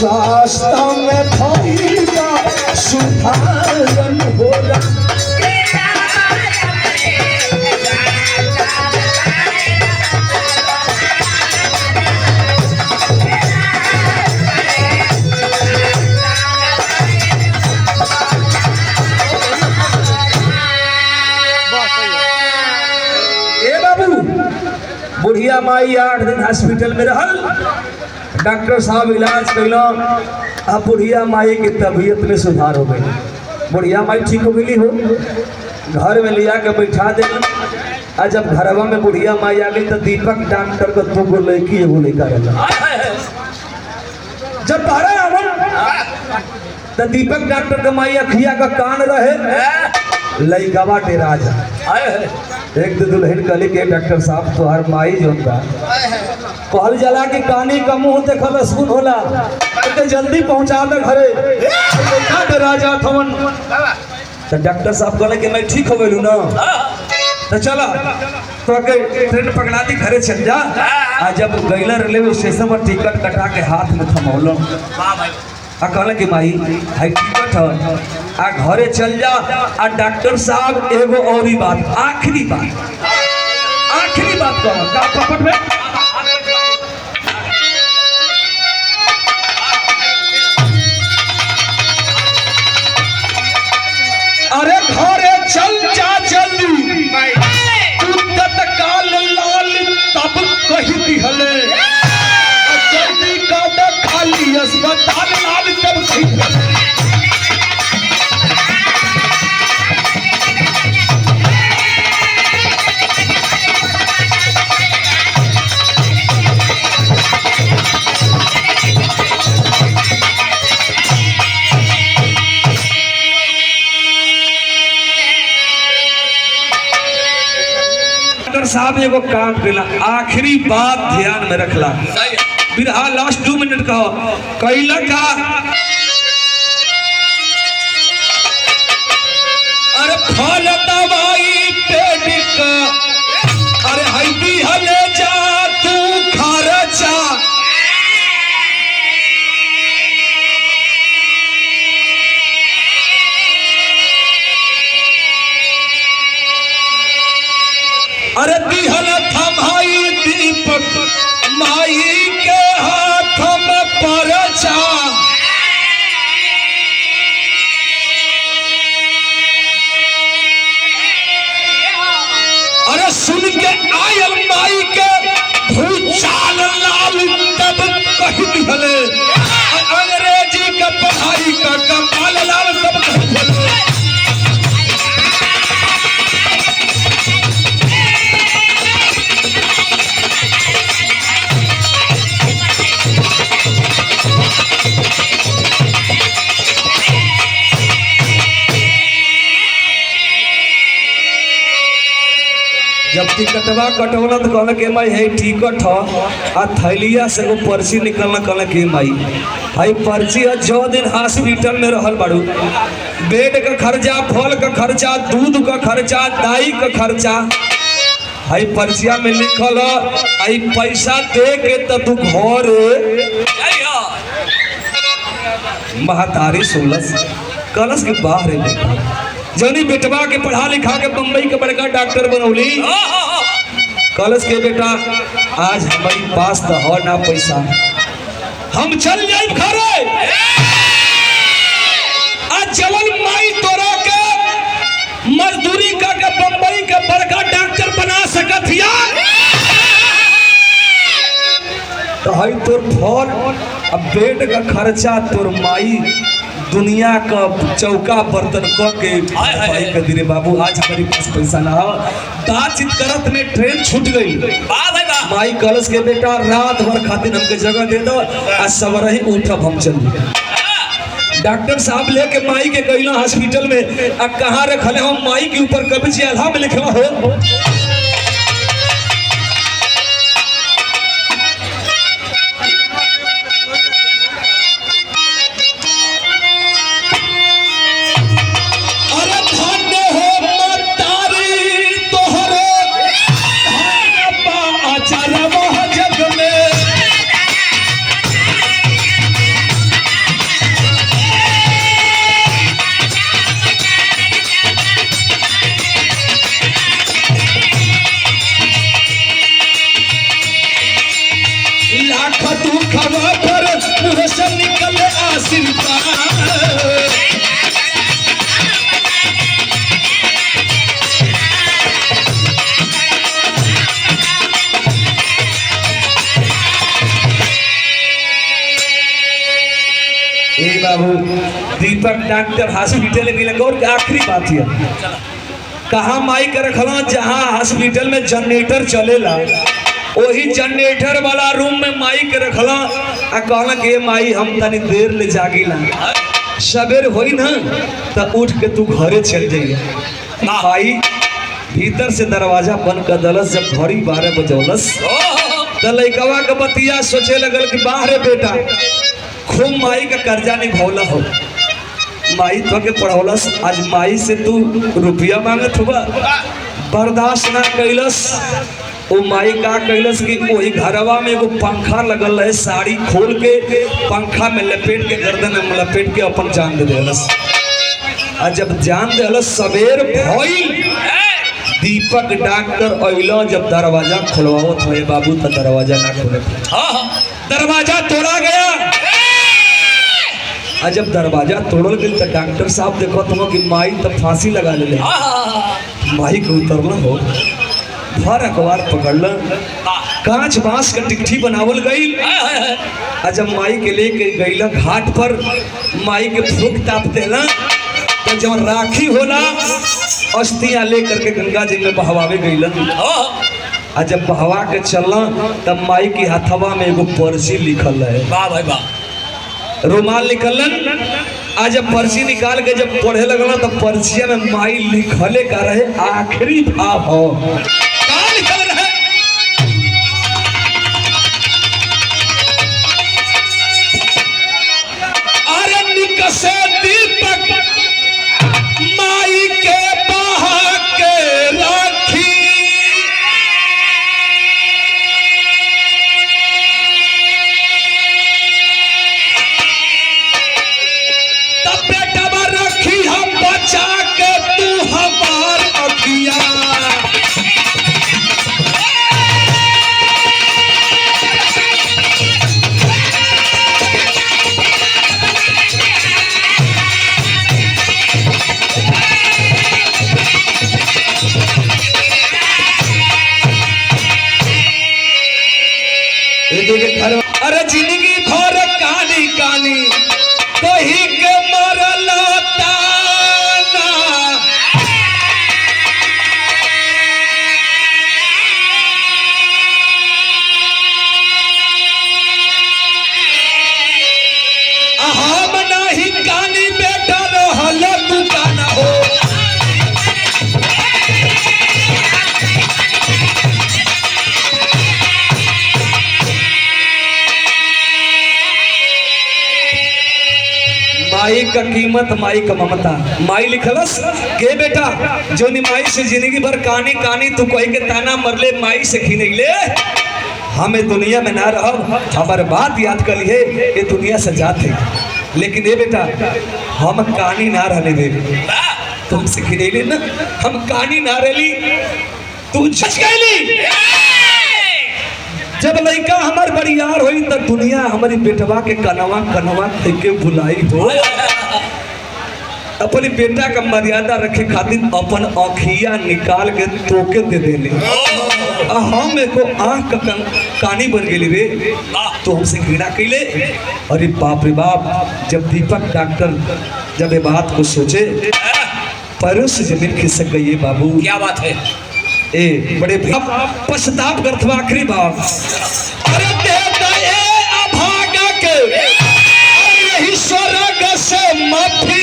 स्वास्थ्य में भइला सुधारन होला। बुढ़िया माई 8 दिन हॉस्पिटल में रहल। डॉक्टर साहब इलाज कैल। अब बुढ़िया माई की तबीयत में सुधार हो गई। बुढ़िया माई ठीक हो गई हो, घर में लिया के बैठा दे। और जब घरवा में बुढ़िया माई आ गई तो दीपक डॉक्टर को 2 गो लड़की एगो लड़का रहा। जब बाहर आवल तो दीपक डॉक्टर के माई अखिया का कान रहे, लड़कावा डेरा जा। एक दो दुल्हन कली के डॉक्टर साहब तोहर माई जो कहल जला कि कानी का मुंह देखल सुन होला तो जल्दी पहुंचा दे घरे राजा थवन। तो डॉक्टर साहब कहले कि मैं ठीक हो गई ना, तो चला तो ट्रेन पकड़ा दी घरे चल जा। आ जब गैला रेलवे स्टेशन पर टिकट कटा के हाथ में थमौलो आ कहले कि माई हाई टिकट है आ घरे चल जा। आ डॉक्टर साहब एगो और ही बात, आखिरी बात कहो का पपट में अरे घरे चल जा जल्दी, तू तत्काल लाल तब कही दिहले जल्दी का खाली अस्पताल लाल तब कही दिहले। साहब एगो काम केला, आखिरी बात ध्यान में रखला। बिरहा लास्ट 2 मिनट का कैला का अरे फल दवाई पेट का अरे हल्दी हले जा तू खर्चा। अरे दिहल थमाई दीपक माई के हाथ में परचा। अरे सुन के आयल माई के भूचाल लाल तब कही दिहले अंग्रेजी के पढ़ाई का कमाल लाल तब कही दिहले। जब टिकटवा कटौला तो कहल के माई है टिकट है आ थैलिया से वो पर्ची निकलना कहल के माई भाई पर्ची है 6 दिन हॉस्पिटल में रहल बाड़ू, बेड का खर्चा, फल का खर्चा, दूध का खर्चा, दाई का खर्चा भाई पर्चिया में लिखल आई पैसा दे के तो तू घर महतारी सोलस कलश के बाहर बेटा जनी बेटवा के पढ़ा लिखा के बम्बई के बड़का डॉक्टर बनौली। कलश के बेटा आज हमारी पास तो हो ना पैसा, हम चल जाए घरे आज जवन माई तोरा के मजदूरी का के बम्बई के बड़का डॉक्टर बना सकत हिया तो हई तोर फल अब बेड का खर्चा तोर माई दुनिया का चौका बर्तन क के भाई के दिरे बाबू आज हमारे पास पैसा ना हो। बातचीत करत में ट्रेन छूट गई। माई कलश के बेटा रात भर खातिर हमके जगह दे दो आज सवेरे ही उठब हम चल। डॉक्टर साहब लेके माई के गईला हॉस्पिटल में अब कहाँ रखले हम माई के ऊपर कब्ज आधा में लिखवा हो। लाख दुखवा पर मुँह से निकले आशीर्वाद। ए बाबू दीपक डॉक्टर हॉस्पिटल में मिलेंगे और आखिरी बात है कहाँ माई के रखला जहाँ हॉस्पिटल में जनरेटर चलेला वही जनरेटर वाला रूम में माई के रखला आ कहला कि माई हम तनी देर ले जागिला सवेर होई ना तो उठ के तू घरे चल जाइए। माई भीतर से दरवाजा बंद कर दलस। जब घड़ी 12 बजौलस तो लइकवा के बतिया सोचे लगल कि बाहरे बेटा खूब माई का कर्जा निभौला हो माई तो के पढ़ौलस आज माई से तू रुपया मांगत हुआ बर्दाश्त ना कैलस। वो माई का कैलस कि वही घरवा में एगो पंखा लगल है साड़ी खोल के पंखा में लपेट के गर्दन में लपेट के अपन जान दे देलस। आ जब जान देलस सवेर भइल दीपक डॉक्टर अइलो जब दरवाजा खुलवावत हुए बाबू तो दरवाजा ना खोले दरवाजा तोड़ा गया। जब दरवाजा तोड़ल गई तो डॉक्टर साहब देखो तुम कि माई तो फांसी लगा ले माई को उतरना हो भर अखबार पकड़ल कांच बांस का टिकठी बनावल गई। जब माई के लेके गईला घाट पर माई के फूक ताप देला तो जब राखी होला अस्थियां लेकर के गंगा जी में बहवावे गईलन। जब बहवा के चलना तब माई के हथवा में एगो पर्ची लिखल है वाह भाई वाह रुमाल निकलन। आज जब पर्ची निकाल के जब पढ़े लगल तो पर्चिया में माई लिखले का रहे आखिरी भाव हो कहाँ लिखल रहे अरे निकसे दीपक माई के बहा के राखी अरे जिंदगी भर कानी कानी कही के मरला ताना हम नहीं कानी बेटा रहल दुकाना हो माई का कीमत माई का ममता माई लिखलस के बेटा जो माई से जिंदगी भर कानी कानी तू कोई के ताना मरले माई से खिनैले हमें दुनिया में ना रहब हमार बात याद कर लिए ये दुनिया से जाते लेकिन ये बेटा हम कानी ना रहने दे तुमसे खिनैले ना हम कानी ना रहली तू झच गईली। जब लड़का हमार बरियार होई तो दुनिया हमारी बेटवा के कनवा कनवा के बुलाई हो अपनी बेटा का मर्यादा रखे खातिर अपन आँखिया निकाल के तोके दे देले हम एको आँख का कानी बन गई रे तो हमसे घृणा कैले। अरे बाप रे बाप जब दीपक डॉक्टर जब ये बात को सोचे पैरों से जमीन खिसक गई है बाबू क्या बात है ए बड़े पश्चाताप करत आखिरी बात अरे देवता ए अभागा के यही स्वर्ग से माफी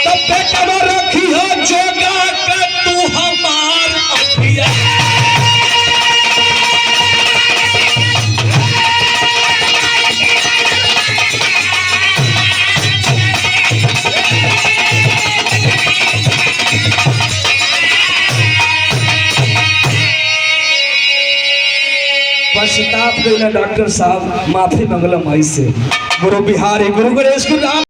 तब बेटा रखी हो जोगा के तू हमार अखिया पश्चाताप कैला डॉक्टर साहब माफी मंगलम माई से गुरु बिहारी गुरु गणेश गुरु राम।